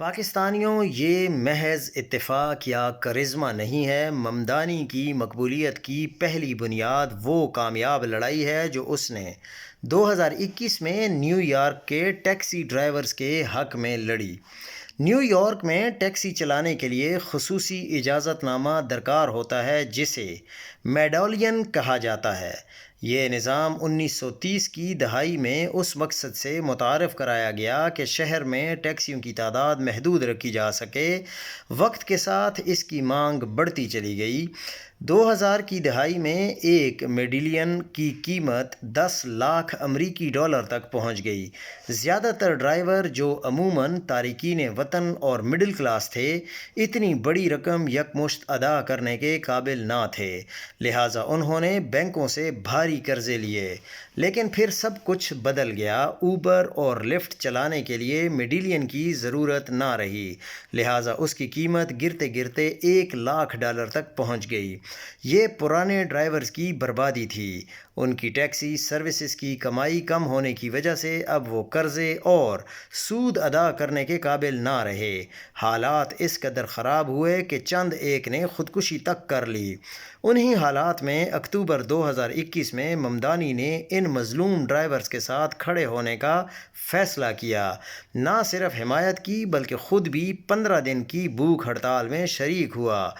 پاکستانیوں، یہ محض اتفاق یا کرزمہ نہیں ہے۔ ممدانی کی مقبولیت کی پہلی بنیاد وہ کامیاب لڑائی ہے جو اس نے 2021 میں نیو یارک کے ٹیکسی ڈرائیورز کے حق میں لڑی۔ نیو یارک میں ٹیکسی چلانے کے لیے خصوصی اجازت نامہ درکار ہوتا ہے جسے میڈالین کہا جاتا ہے۔ یہ نظام 1930 کی دہائی میں اس مقصد سے متعارف کرایا گیا کہ شہر میں ٹیکسیوں کی تعداد محدود رکھی جا سکے۔ وقت کے ساتھ اس کی مانگ بڑھتی چلی گئی۔ 2000 کی دہائی میں ایک میڈالین کی قیمت 10 لاکھ امریکی ڈالر تک پہنچ گئی۔ زیادہ تر ڈرائیور، جو عموماً تارکین وطن اور مڈل کلاس تھے، اتنی بڑی رقم یکمشت ادا کرنے کے قابل نہ تھے، لہٰذا انہوں نے بینکوں سے بھاری قرضے لیے۔ لیکن پھر سب کچھ بدل گیا۔ اوبر اور لفٹ چلانے کے لیے میڈالین کی ضرورت نہ رہی، لہٰذا اس کی قیمت گرتے گرتے 1 لاکھ ڈالر تک پہنچ گئی۔ یہ پرانے ڈرائیورز کی بربادی تھی۔ ان کی ٹیکسی سروسز کی کمائی کم ہونے کی وجہ سے اب وہ قرضے اور سود ادا کرنے کے قابل نہ رہے۔ حالات اس قدر خراب ہوئے کہ چند ایک نے خودکشی تک کر لی۔ انہی حالات میں اکتوبر 2021 میں ممدانی نے ان مظلوم ڈرائیورز کے ساتھ کھڑے ہونے کا فیصلہ کیا۔ نہ صرف حمایت کی بلکہ خود بھی 15 دن کی بھوک ہڑتال میں شریک ہوا۔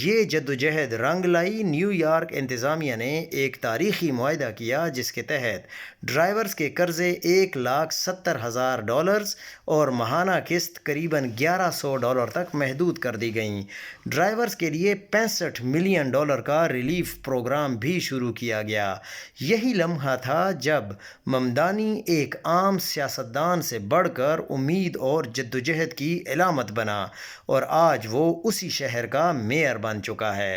یہ جدوجہد رنگ لائی۔ نیو یارک انتظامیہ نے ایک تاریخی معاہدہ کیا جس کے تحت ڈرائیورز کے قرضے $1,70,000 اور ماہانہ قسط قریباً $1,100 تک محدود کر دی گئیں۔ ڈرائیورز کے لیے $65 ملین کا ریلیف پروگرام بھی شروع کیا گیا۔ یہی لمحہ تھا جب ممدانی ایک عام سیاستدان سے بڑھ کر امید اور جدوجہد کی علامت بنا، اور آج وہ اسی شہر کا میئر بن چکا ہے۔